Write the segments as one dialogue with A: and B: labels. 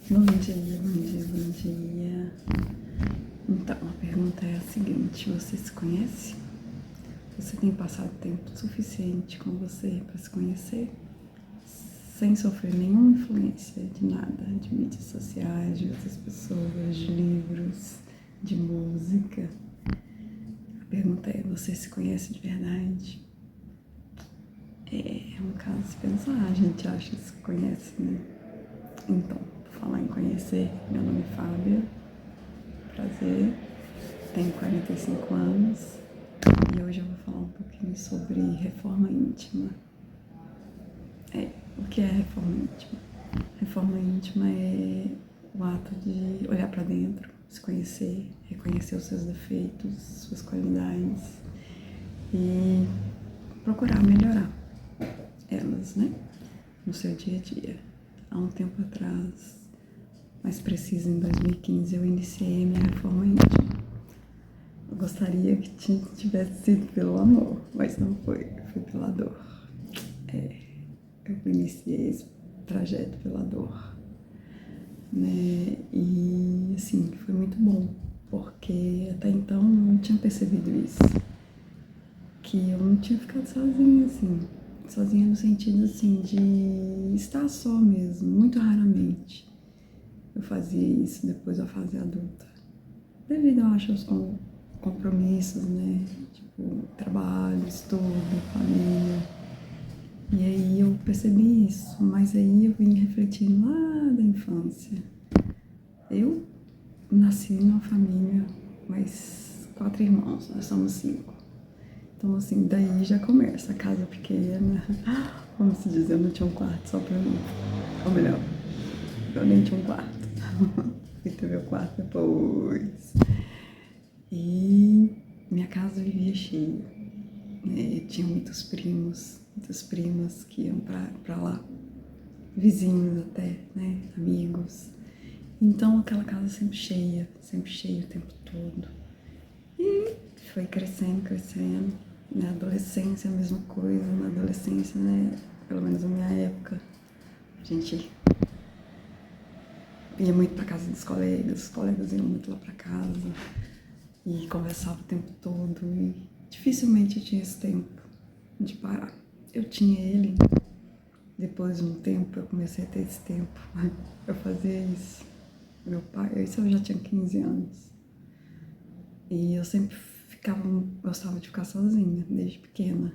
A: Bom dia, bom dia, bom dia. Então, a pergunta é a seguinte: você se conhece? Você tem passado tempo suficiente com você para se conhecer? Sem sofrer nenhuma influência de nada, de mídias sociais, de outras pessoas, de livros, de música. A pergunta é: você se conhece de verdade? É um caso de pensar, a gente acha que se conhece, né? Então, por falar em conhecer, meu nome é Fábia, prazer, tenho 45 anos e hoje eu vou falar um pouquinho sobre reforma íntima. O que é reforma íntima? Reforma íntima é o ato de olhar para dentro, se conhecer, reconhecer os seus defeitos, suas qualidades e procurar melhorar elas, né? No seu dia a dia. Há um tempo atrás, mais preciso em 2015, eu iniciei a minha reforma íntima. Eu gostaria que tivesse sido pelo amor, mas não foi, foi pela dor. Eu iniciei esse trajeto pela dor, né? E assim, foi muito bom, porque até então eu não tinha percebido isso, que eu não tinha ficado sozinha, assim, sozinha no sentido assim de estar só mesmo, muito raramente. Eu fazia isso depois da fase adulta, devido, eu acho, aos compromissos, né? Tipo, trabalho, estudo, família. E aí eu percebi isso, mas aí eu vim refletindo lá da infância. Eu nasci numa família, mais 4 irmãos, nós somos 5. Então, assim, daí já começa a casa pequena. Vamos se dizer, eu não tinha um quarto só pra mim. Ou melhor, eu nem tinha um quarto. Fui ter meu quarto depois. E minha casa vivia cheia. Tinha muitos primos, muitas primas que iam pra lá. Vizinhos até, né? Amigos. Então aquela casa sempre cheia o tempo todo. E foi crescendo, crescendo. Na adolescência, a mesma coisa. Na adolescência, né? Pelo menos na minha época, a gente ia muito pra casa dos colegas, os colegas iam muito lá pra casa e conversava o tempo todo. E dificilmente eu tinha esse tempo de parar. Eu tinha ele, depois de um tempo eu comecei a ter esse tempo. Eu fazia isso. Meu pai, isso eu já tinha 15 anos. E eu sempre gostava de ficar sozinha, desde pequena.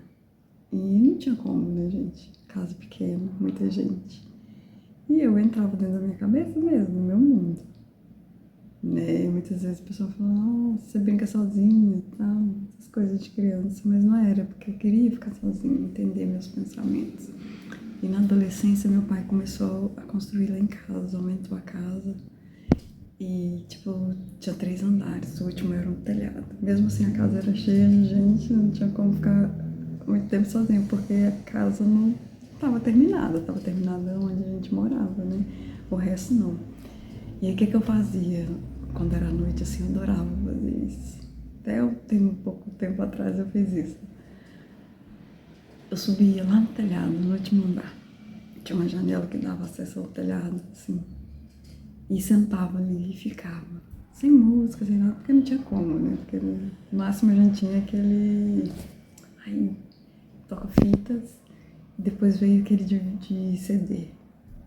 A: E não tinha como, né, gente? Casa pequena, muita gente. E eu entrava dentro da minha cabeça mesmo, no meu mundo. Né? Muitas vezes a pessoa fala, nossa, você brinca sozinha e tal, essas coisas de criança. Mas não era, porque eu queria ficar sozinha, entender meus pensamentos. E na adolescência, meu pai começou a construir lá em casa, aumentou a casa. E, tipo, tinha 3 andares, o último era um telhado. Mesmo assim, a casa era cheia de gente, não tinha como ficar muito tempo sozinho, porque a casa não estava terminada onde a gente morava, né? O resto não. E aí, o que eu fazia? Quando era noite, assim, eu adorava fazer isso. Até um pouco tempo atrás eu fiz isso. Eu subia lá no telhado, no último andar. Tinha uma janela que dava acesso ao telhado, assim. E sentava ali e ficava. Sem música, sem nada, porque não tinha como, né? Porque no máximo a gente tinha aquele... Aí, toca-fitas. E depois veio aquele de CD.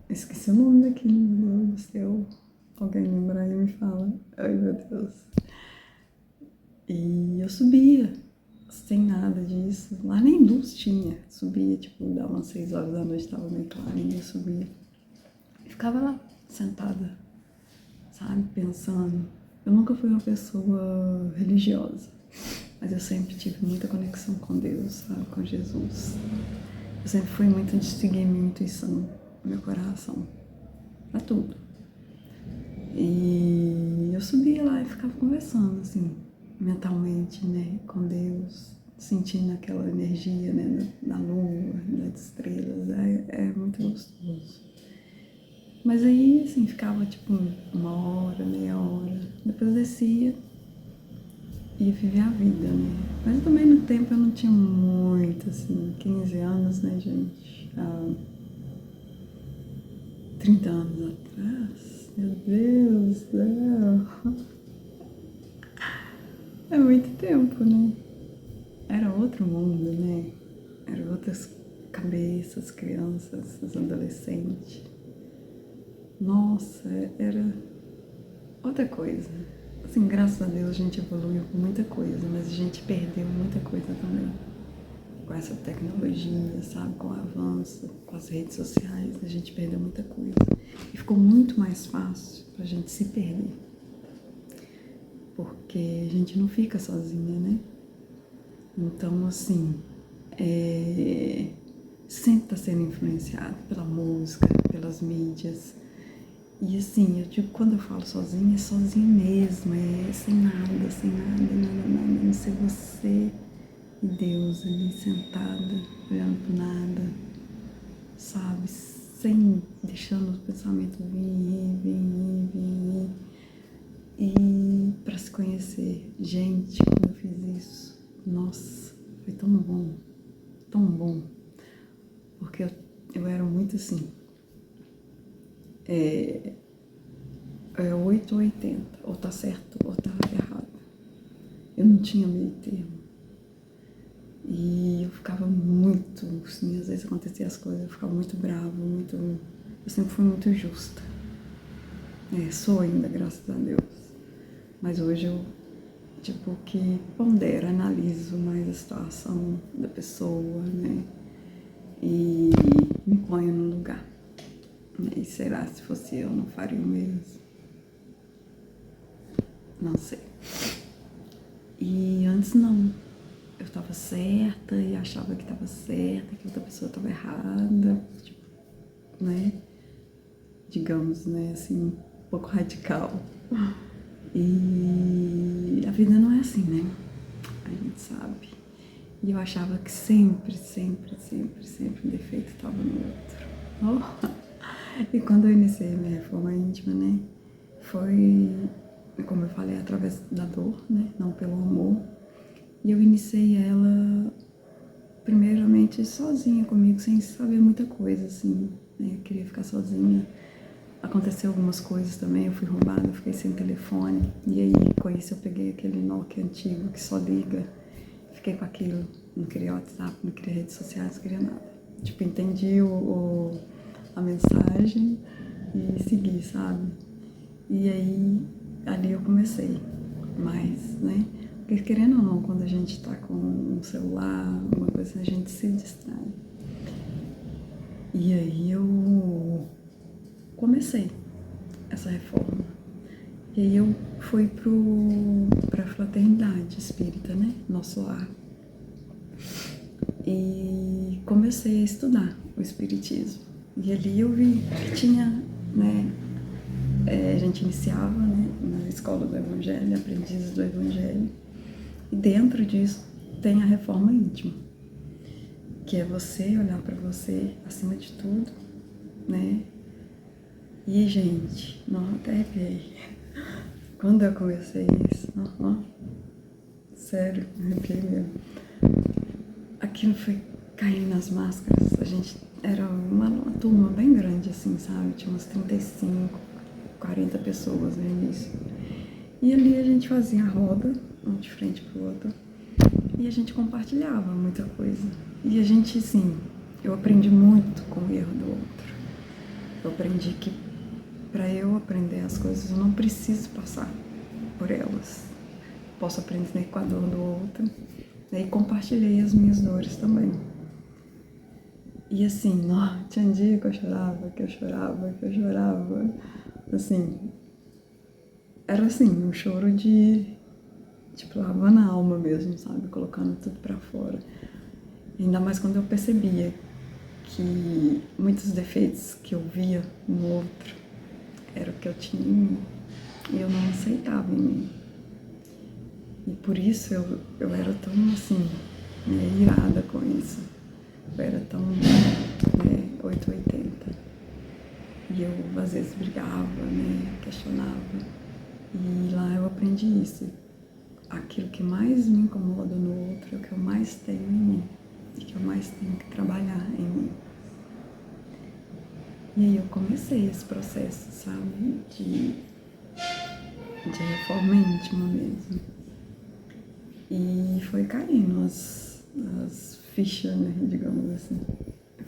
A: Eu esqueci o nome daquele, meu Deus do céu. Alguém lembra aí e me fala. Ai, meu Deus. E eu subia, sem nada disso. Lá nem luz tinha. Subia, tipo, dava umas 6 horas da noite, tava meio clarinho, eu subia. E ficava lá, sentada, sabe, pensando. Eu nunca fui uma pessoa religiosa, mas eu sempre tive muita conexão com Deus, sabe, com Jesus. Eu sempre fui muito de seguir minha intuição, meu coração, pra tudo. E eu subia lá e ficava conversando, assim, mentalmente, né, com Deus, sentindo aquela energia, né, da lua, das estrelas, é muito gostoso. Mas aí, assim, ficava tipo 1 hora, meia hora, depois descia e vivia a vida, né. Mas também no tempo eu não tinha muito, assim, 15 anos, né, gente, há 30 anos atrás, Meu Deus do céu. É muito tempo, né? Era outro mundo, né? Eram outras cabeças, crianças, os adolescentes. Nossa, era outra coisa. Assim, graças a Deus a gente evoluiu com muita coisa, mas a gente perdeu muita coisa também. Com essa tecnologia, sabe? Com o avanço, com as redes sociais, a gente perdeu muita coisa. E ficou muito mais fácil pra gente se perder. Porque a gente não fica sozinha, né? Então, assim, sempre tá sendo influenciado pela música, pelas mídias. E assim, eu digo, quando eu falo sozinha, é sozinha mesmo, é sem nada, nada, a não ser você e Deus ali sentada, olhando pro nada, sabe? Sem, deixando o pensamento vir. E para se conhecer. Gente, quando eu fiz isso, nossa, foi tão bom. Porque eu era muito assim, 8 ou 80, ou tá certo ou tá errado. Eu não tinha meio termo. E eu ficava muito, assim, às vezes acontecia as coisas, eu ficava muito brava, eu sempre fui muito justa. Sou ainda, graças a Deus. Mas hoje eu, tipo, que pondero, analiso mais a situação da pessoa, né? E me ponho no lugar. E será, se fosse eu, não faria o mesmo? Não sei. E antes não. Eu estava certa e achava que estava certa, que outra pessoa estava errada, tipo, né? Digamos, né, assim, um pouco radical. E a vida não é assim, né? A gente sabe. E eu achava que sempre o defeito estava no outro. Oh. E quando eu iniciei minha reforma íntima, né? Foi, como eu falei, através da dor, né? Não pelo amor. E eu iniciei ela, primeiramente, sozinha comigo, sem saber muita coisa, assim, né? Eu queria ficar sozinha. Aconteceu algumas coisas também, eu fui roubada, fiquei sem telefone. E aí, com isso, eu peguei aquele Nokia antigo que só liga. Fiquei com aquilo, não queria WhatsApp, não queria redes sociais, não queria nada. Tipo, entendi a mensagem e segui, sabe? E aí, ali eu comecei mais, né? Porque querendo ou não, quando a gente tá com um celular, alguma coisa assim, a gente se distrai. E aí eu comecei essa reforma. E aí eu fui pra fraternidade espírita, né? Nosso lar. E comecei a estudar o espiritismo. E ali eu vi que tinha, né? A gente iniciava, né, na escola do Evangelho, aprendizes do Evangelho. E dentro disso tem a reforma íntima, que é você olhar para você acima de tudo, né? E, gente, não, até arrepiei. Quando eu comecei isso, sério, arrepiei mesmo. Aquilo foi cair nas máscaras. A gente era uma turma bem grande, assim, sabe? Tinha umas 35, 40 pessoas no início. E ali a gente fazia a roda, um de frente pro outro, e a gente compartilhava muita coisa. E a gente, assim, eu aprendi muito com o erro do outro. Eu aprendi que para eu aprender as coisas, eu não preciso passar por elas. Posso aprender com a dor do outro. E compartilhei as minhas dores também. E assim, tinha dia que eu chorava. Assim, era assim, um choro de, tipo, lavando a alma mesmo, sabe? Colocando tudo pra fora. Ainda mais quando eu percebia que muitos defeitos que eu via no outro era o que eu tinha em mim. E eu não aceitava em mim. E por isso eu era tão, assim, irada com isso. Eu era tão, 880. E eu, às vezes, brigava, né, questionava. E lá eu aprendi isso. Aquilo que mais me incomoda no outro é o que eu mais tenho em mim. E que eu mais tenho que trabalhar em mim. E aí eu comecei esse processo, sabe, de reforma íntima mesmo. E foi caindo as fichas, né, digamos assim.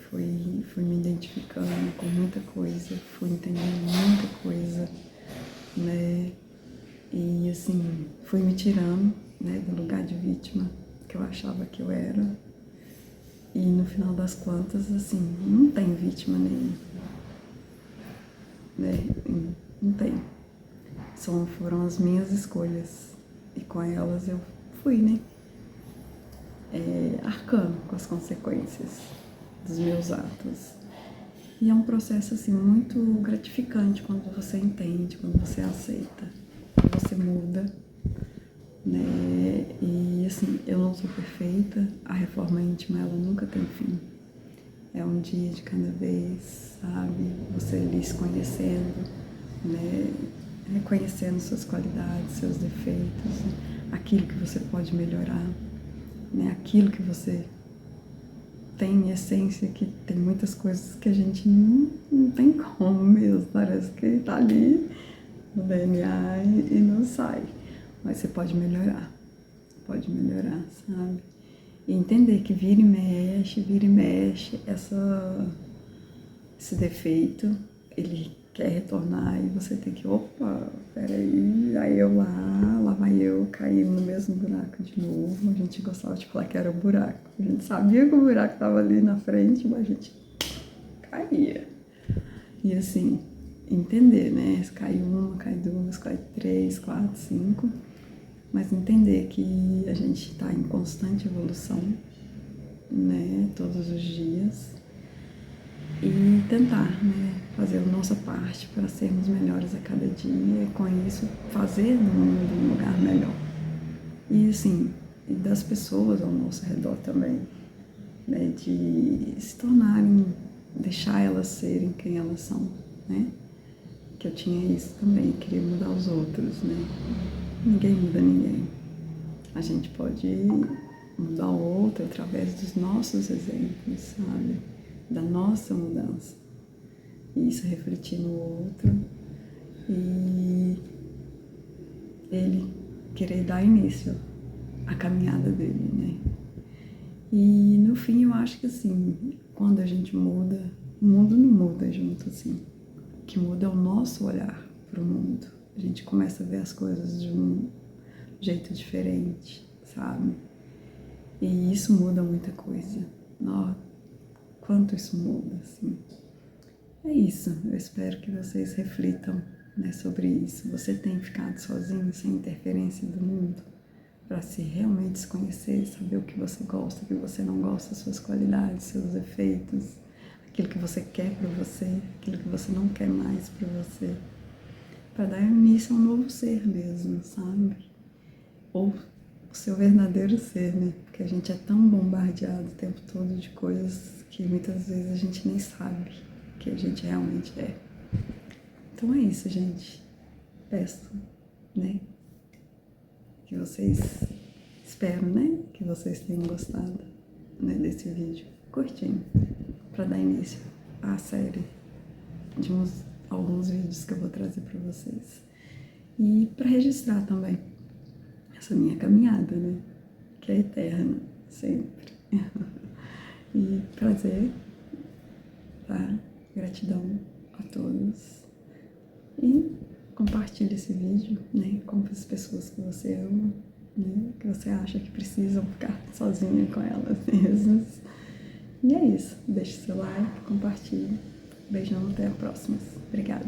A: Fui me identificando com muita coisa, fui entendendo muita coisa, né? E assim, fui me tirando, né, do lugar de vítima que eu achava que eu era. E no final das contas, assim, não tem vítima nenhuma, né? Não tem. Foram as minhas escolhas. E com elas eu fui, né? Arcando com as consequências dos meus atos. E é um processo, assim, muito gratificante quando você entende, quando você aceita, quando você muda, né? E, assim, eu não sou perfeita, a reforma íntima, ela nunca tem fim. É um dia de cada vez, sabe? Você ali se conhecendo, né? Reconhecendo suas qualidades, seus defeitos, aquilo que você pode melhorar, né? Aquilo que você tem em essência, que tem muitas coisas que a gente não tem como mesmo, parece que tá ali no DNA e não sai. Mas você pode melhorar, sabe? E entender que vira e mexe, esse defeito, ele quer retornar e você tem que, opa, peraí, aí lá vai eu cair no mesmo buraco de novo. A gente gostava de falar que era o buraco. A gente sabia que o buraco estava ali na frente, mas a gente caía. E assim, entender, né? Cai uma, cai duas, cai três, quatro, cinco. Mas entender que a gente está em constante evolução, né? Todos os dias. E tentar, né, fazer a nossa parte para sermos melhores a cada dia e com isso fazer do mundo um lugar melhor. E assim, e das pessoas ao nosso redor também, né, de se tornarem, deixar elas serem quem elas são, né? Que eu tinha isso também, queria mudar os outros, né? Ninguém muda ninguém. A gente pode mudar o outro através dos nossos exemplos, sabe? Da nossa mudança. E isso refletir no outro e ele querer dar início à caminhada dele, né? E no fim eu acho que assim, quando a gente muda, o mundo não muda junto assim. O que muda é o nosso olhar para o mundo. A gente começa a ver as coisas de um jeito diferente, sabe? E isso muda muita coisa. Nossa, quanto isso muda, assim. É isso, eu espero que vocês reflitam, né, sobre isso. Você tem ficado sozinho, sem interferência do mundo, para se realmente se conhecer, saber o que você gosta, o que você não gosta, suas qualidades, seus defeitos, aquilo que você quer para você, aquilo que você não quer mais para você, para dar início a um novo ser mesmo, sabe? Ou o seu verdadeiro ser, né? Porque a gente é tão bombardeado o tempo todo de coisas que muitas vezes a gente nem sabe que a gente realmente é. Então é isso, gente. Peço, né? Que vocês, espero, né? Que vocês tenham gostado, né, desse vídeo curtinho, para dar início à série de alguns vídeos que eu vou trazer para vocês. E para registrar também essa minha caminhada, né? Que é eterna, sempre. E prazer, tá? Gratidão a todos. E compartilhe esse vídeo, né? Com as pessoas que você ama, né? Que você acha que precisam ficar sozinha com elas mesmas. E é isso. Deixe seu like, compartilhe. Beijão, até a próxima. Obrigada.